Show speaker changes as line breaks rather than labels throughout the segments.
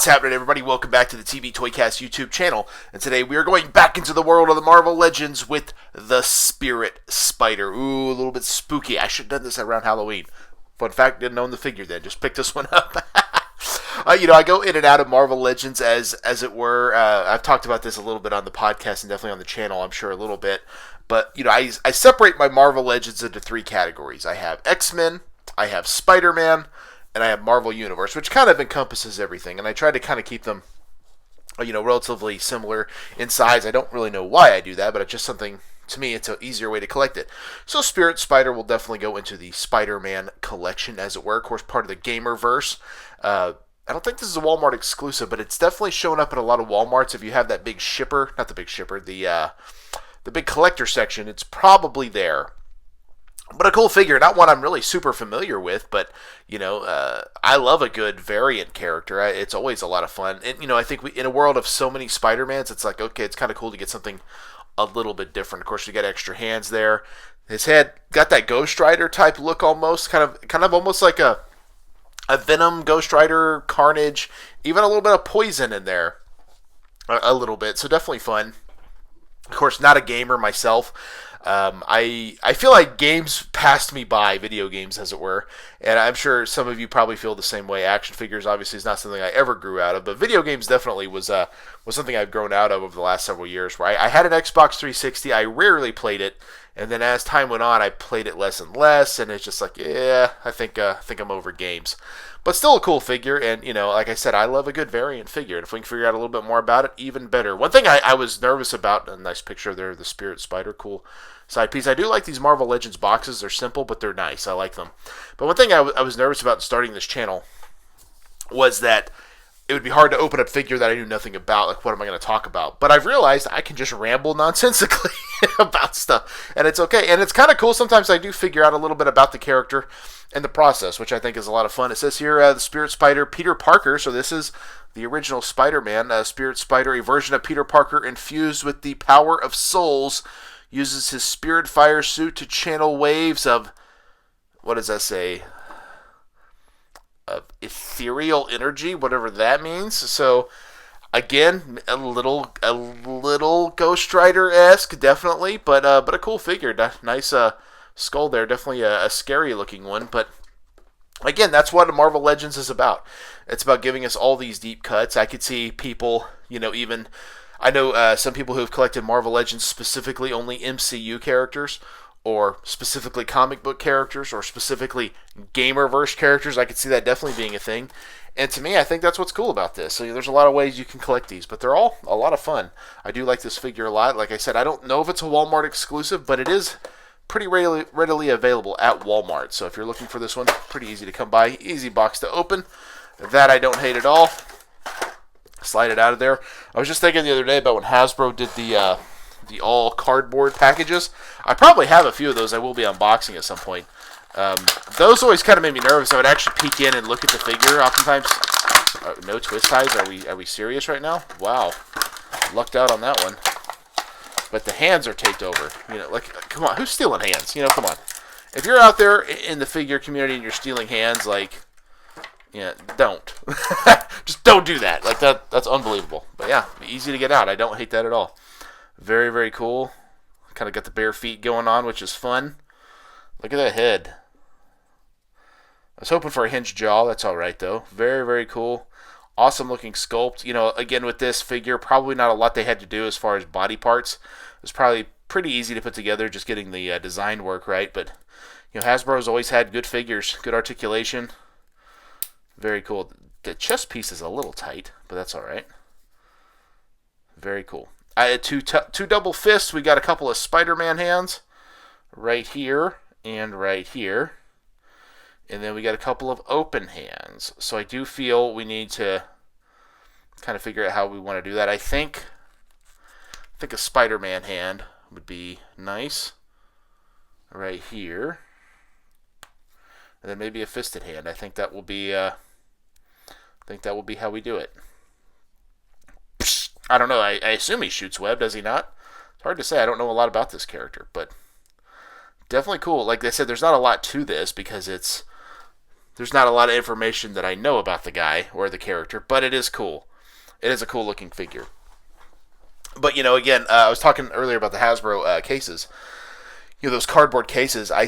What's happening, everybody? Welcome back to the TV Toycast YouTube channel. And today we are going back into the world of the Marvel Legends with the Spirit Spider. Ooh, a little bit spooky. I should have done this around Halloween. Fun fact, didn't own the figure then. Just picked this one up. I go in and out of Marvel Legends as it were. I've talked about this a little bit on the podcast and definitely on the channel, I'm sure, a little bit. But, I separate my Marvel Legends into three categories. I have X-Men, I have Spider-Man, and I have Marvel Universe, which kind of encompasses everything. And I try to kind of keep them, relatively similar in size. I don't really know why I do that, but it's just something, to me, it's an easier way to collect it. So Spirit Spider will definitely go into the Spider-Man collection, as it were. Of course, part of the Gamerverse. I don't think this is a Walmart exclusive, but it's definitely showing up at a lot of Walmarts. If you have that big shipper, not the big shipper, the big collector section, it's probably there. But a cool figure, not one I'm really super familiar with, but, I love a good variant character. It's always a lot of fun. And, I think in a world of so many Spider-Mans, it's like, okay, it's kind of cool to get something a little bit different. Of course, you got extra hands there. His head got that Ghost Rider type look almost, kind of almost like a Venom, Ghost Rider, Carnage, even a little bit of Poison in there, a little bit. So definitely fun. Of course, not a gamer myself. I feel like games passed me by, video games as it were, and I'm sure some of you probably feel the same way. Action figures obviously is not something I ever grew out of, but video games definitely was something I've grown out of over the last several years. Where I had an Xbox 360, I rarely played it, and then as time went on, I played it less and less, and it's just like, yeah, I think I'm over games. But still a cool figure, and, like I said, I love a good variant figure, and if we can figure out a little bit more about it, even better. One thing I was nervous about, a nice picture there, the Spirit Spider, cool side piece. I do like these Marvel Legends boxes. They're simple, but they're nice. I like them. But one thing I was nervous about starting this channel was that it would be hard to open a figure that I knew nothing about. Like, what am I going to talk about? But I've realized I can just ramble nonsensically about stuff, and it's okay. And it's kind of cool. Sometimes I do figure out a little bit about the character and the process, which I think is a lot of fun. It says here, the Spirit Spider, Peter Parker. So this is the original Spider-Man. Spirit Spider, a version of Peter Parker infused with the power of souls, uses his Spirit Fire suit to channel waves of, what does that say? Of ethereal energy, whatever that means. So, again, a little Ghost Rider-esque, definitely, but a cool figure. Nice skull there, definitely a scary-looking one, but again, that's what Marvel Legends is about. It's about giving us all these deep cuts. I could see people, even... I know some people who have collected Marvel Legends specifically only MCU characters, or specifically comic book characters, or specifically Gamerverse characters. I could see that definitely being a thing. And to me, I think that's what's cool about this. So there's a lot of ways you can collect these, but they're all a lot of fun. I do like this figure a lot. Like I said, I don't know if it's a Walmart exclusive, but it is pretty readily available at Walmart. So if you're looking for this one, pretty easy to come by. Easy box to open. That I don't hate at all. Slide it out of there. I was just thinking the other day about when Hasbro did the all cardboard packages. I probably have a few of those I will be unboxing at some point. Those always kind of made me nervous. I would actually peek in and look at the figure. Oftentimes, no twist ties. Are we serious right now? Wow, lucked out on that one. But the hands are taped over. Come on, who's stealing hands? Come on. If you're out there in the figure community and you're stealing hands, don't. Just don't do that. That's unbelievable. But yeah, easy to get out. I don't hate that at all. Very, very cool. Kind of got the bare feet going on, which is fun. Look at that head. I was hoping for a hinged jaw. That's all right, though. Very, very cool. Awesome looking sculpt. Again, with this figure, probably not a lot they had to do as far as body parts. It was probably pretty easy to put together, just getting the design work right. But, Hasbro's always had good figures, good articulation. Very cool. The chest piece is a little tight, but that's all right. Very cool. I had two double fists. We got a couple of Spider-Man hands right here and right here. And then we got a couple of open hands. So I do feel we need to kind of figure out how we want to do that. I think a Spider-Man hand would be nice right here. And then maybe a fisted hand. I think that will be how we do it. I don't know. I assume he shoots web, does he not? It's hard to say. I don't know a lot about this character, but definitely cool. Like I said, there's not a lot to this because it's There's not a lot of information that I know about the guy or the character, but it is cool. It is a cool looking figure. But, again, I was talking earlier about the Hasbro cases. Those cardboard cases, I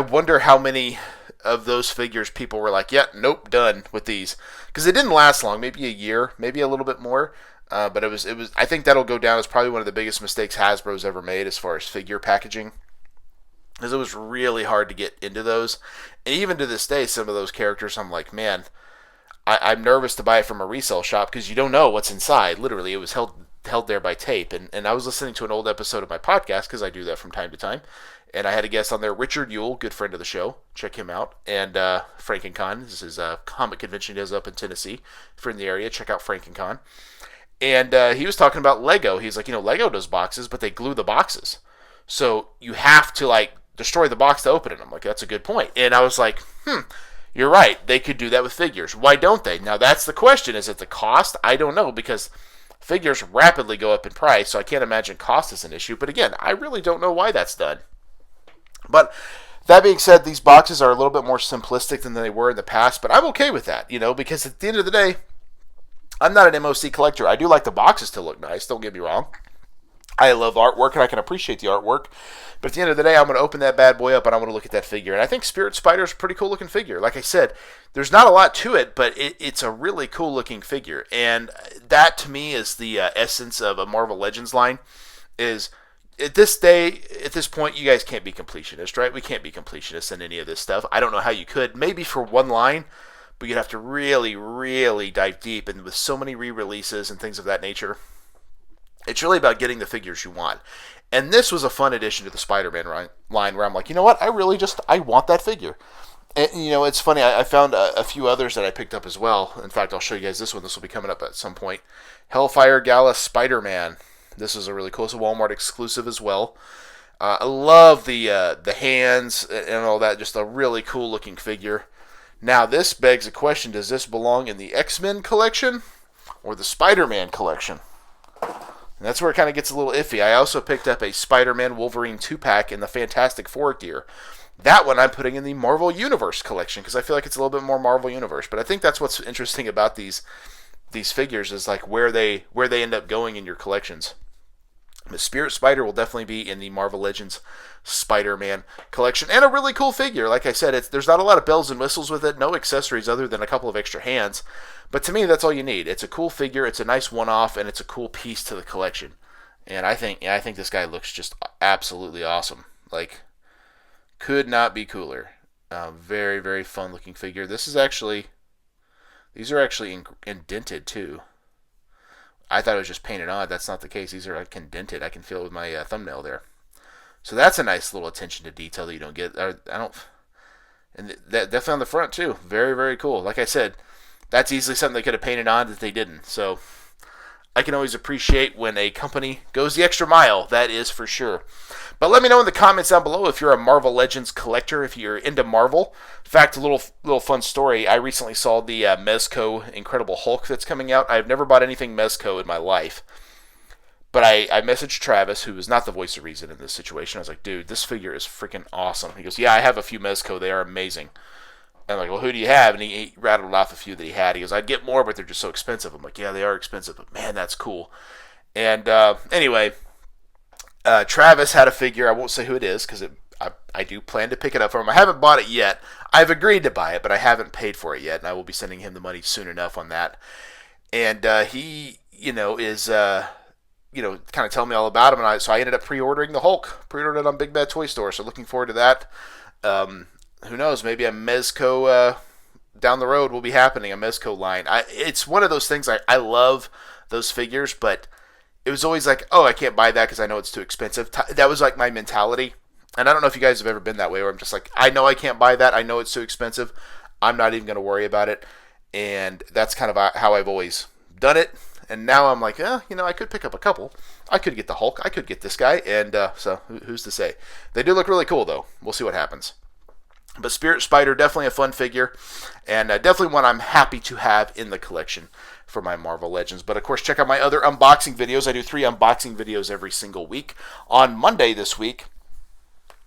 wonder how many of those figures people were like, yeah, nope, done with these. Because it didn't last long, maybe a year, maybe a little bit more. But it was. I think that'll go down as probably one of the biggest mistakes Hasbro's ever made as far as figure packaging. Because it was really hard to get into those. And even to this day, some of those characters, I'm like, man, I'm nervous to buy it from a resale shop because you don't know what's inside. Literally, it was held there by tape. And I was listening to an old episode of my podcast, because I do that from time to time. And I had a guest on there, Richard Yule, good friend of the show. Check him out. And FrankenCon, this is a comic convention he does up in Tennessee. If you're in the area, check out FrankenCon. And he was talking about Lego. He's like, Lego does boxes, but they glue the boxes. So you have to, destroy the box to open it. I'm like, that's a good point. And I was like, you're right. They could do that with figures. Why don't they? Now, that's the question. Is it the cost? I don't know, because figures rapidly go up in price, so I can't imagine cost is an issue. But again, I really don't know why that's done. But that being said, these boxes are a little bit more simplistic than they were in the past, but I'm okay with that, because at the end of the day, I'm not an MOC collector. I do like the boxes to look nice, don't get me wrong. I love artwork, and I can appreciate the artwork. But at the end of the day, I'm going to open that bad boy up, and I'm going to look at that figure. And I think Spirit Spider is a pretty cool-looking figure. Like I said, there's not a lot to it, but it's a really cool-looking figure. And that, to me, is the essence of a Marvel Legends line, is at this point, you guys can't be completionists, right? We can't be completionists in any of this stuff. I don't know how you could. Maybe for one line, but you'd have to really, really dive deep. And with so many re-releases and things of that nature, it's really about getting the figures you want. And this was a fun addition to the Spider-Man line where I'm like, you know what? I want that figure. And, it's funny. I found a few others that I picked up as well. In fact, I'll show you guys this one. This will be coming up at some point. Hellfire Gala Spider-Man. This is a really cool. It's a Walmart exclusive as well. I love the hands and all that. Just a really cool looking figure. Now, this begs a question. Does this belong in the X-Men collection or the Spider-Man collection? And that's where it kind of gets a little iffy. I also picked up a Spider-Man Wolverine 2-pack in the Fantastic Four gear. That one I'm putting in the Marvel Universe collection because I feel like it's a little bit more Marvel Universe. But I think that's what's interesting about these figures is like where they end up going in your collections. The Spirit Spider will definitely be in the Marvel Legends Spider-Man collection. And a really cool figure. Like I said, there's not a lot of bells and whistles with it. No accessories other than a couple of extra hands. But to me, that's all you need. It's a cool figure. It's a nice one-off. And it's a cool piece to the collection. And I think this guy looks just absolutely awesome. Like, could not be cooler. Very, very fun-looking figure. These are actually indented, too. I thought it was just painted on. That's not the case. These are indented. I can feel it with my thumbnail there. So that's a nice little attention to detail that you don't get. And definitely on the front too. Very, very cool. Like I said, that's easily something they could have painted on that they didn't. So I can always appreciate when a company goes the extra mile. That is for sure. But let me know in the comments down below if you're a Marvel Legends collector, if you're into Marvel. In fact, a little fun story. I recently saw the Mezco Incredible Hulk that's coming out. I've never bought anything Mezco in my life. But I messaged Travis, who is not the voice of reason in this situation. I was like, dude, this figure is freaking awesome. He goes, yeah, I have a few Mezco. They are amazing. And I'm like, well, who do you have? And he rattled off a few that he had. He goes, I'd get more, but they're just so expensive. I'm like, yeah, they are expensive, but man, that's cool. And anyway, Travis had a figure. I won't say who it is because I do plan to pick it up for him. I haven't bought it yet. I've agreed to buy it, but I haven't paid for it yet, and I will be sending him the money soon enough on that. And he, is kind of telling me all about him, and so I ended up pre-ordering the Hulk. Pre-ordered it on Big Bad Toy Store, so looking forward to that. Who knows? Maybe a Mezco down the road will be happening. A Mezco line. It's one of those things. I love those figures, but it was always like, oh, I can't buy that because I know it's too expensive. That was like my mentality. And I don't know if you guys have ever been that way where I'm just like, I know I can't buy that. I know it's too expensive. I'm not even going to worry about it. And that's kind of how I've always done it. And now I'm like, I could pick up a couple. I could get the Hulk. I could get this guy. And so who's to say? They do look really cool, though. We'll see what happens. But Spirit Spider, definitely a fun figure. And definitely one I'm happy to have in the collection for my Marvel Legends. But, of course, check out my other unboxing videos. I do 3 unboxing videos every single week. On Monday this week,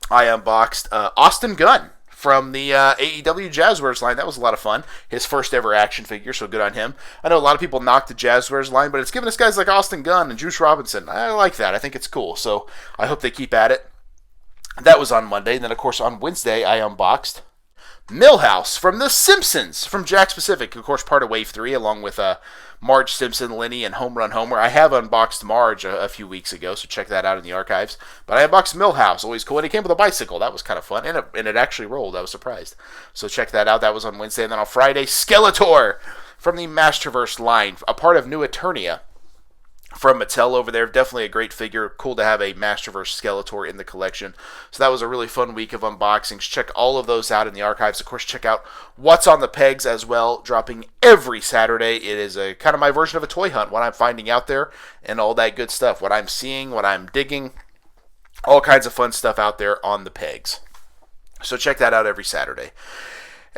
I unboxed Austin Gunn from the AEW Jazzwares line. That was a lot of fun. His first ever action figure, so good on him. I know a lot of people knock the Jazzwares line, but it's given us guys like Austin Gunn and Juice Robinson. I like that. I think it's cool, so I hope they keep at it. That was on Monday, and then, of course, on Wednesday, I unboxed Millhouse from The Simpsons, from Jakks Pacific, of course, part of Wave 3, along with Marge Simpson, Lenny, and Home Run Homer. I have unboxed Marge a few weeks ago, so check that out in the archives. But I unboxed Millhouse, always cool, and he came with a bicycle. That was kind of fun, and it actually rolled. I was surprised. So check that out. That was on Wednesday, and then on Friday, Skeletor from the Masterverse line, a part of New Eternia from Mattel over there. Definitely a great figure. Cool to have a Masterverse Skeletor in the collection. So that was a really fun week of unboxings. Check all of those out in the archives. Of course, check out What's on the Pegs as well, dropping every Saturday. It is a kind of my version of a toy hunt, what I'm finding out there and all that good stuff, what I'm seeing, what I'm digging, all kinds of fun stuff out there on the pegs. So check that out every Saturday.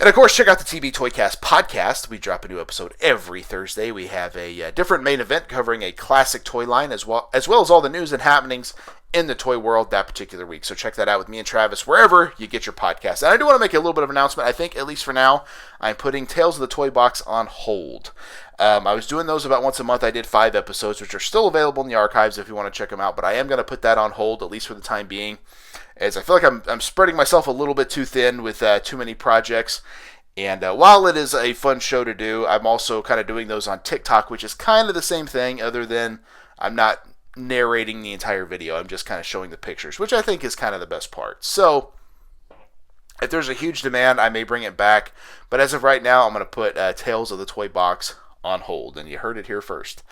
And, of course, check out the TB Toycast podcast. We drop a new episode every Thursday. We have a different main event covering a classic toy line as well as all the news and happenings in the toy world that particular week. So check that out with me and Travis wherever you get your podcast. And I do want to make a little bit of an announcement. I think, at least for now, I'm putting Tales of the Toy Box on hold. I was doing those about once a month. I did 5 episodes, which are still available in the archives if you want to check them out. But I am going to put that on hold, at least for the time being, as I feel like I'm spreading myself a little bit too thin with too many projects. And while it is a fun show to do, I'm also kind of doing those on TikTok, which is kind of the same thing, other than I'm not narrating the entire video. I'm just kind of showing the pictures, which I think is kind of the best part. So if there's a huge demand, I may bring it back. But as of right now, I'm going to put Tales of the Toy Box on hold. And you heard it here first.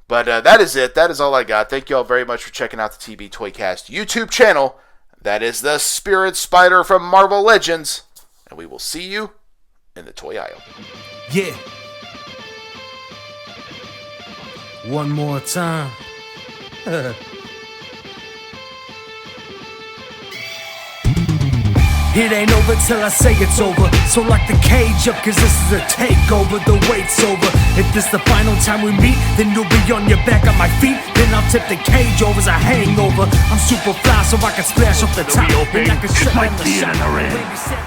But that is it. That is all I got. Thank you all very much for checking out the TB Toycast YouTube channel. That is the Spirit Spider from Marvel Legends. And we will see you in the toy aisle.
Yeah. One more time. It ain't over till I say it's over. So lock the cage up, cause this is a takeover. The wait's over. If this the final time we meet, then you'll be on your back on my feet. Then I'll tip the cage over as a hangover. I'm super fly, so I can splash off the top. And I can shut down the shot.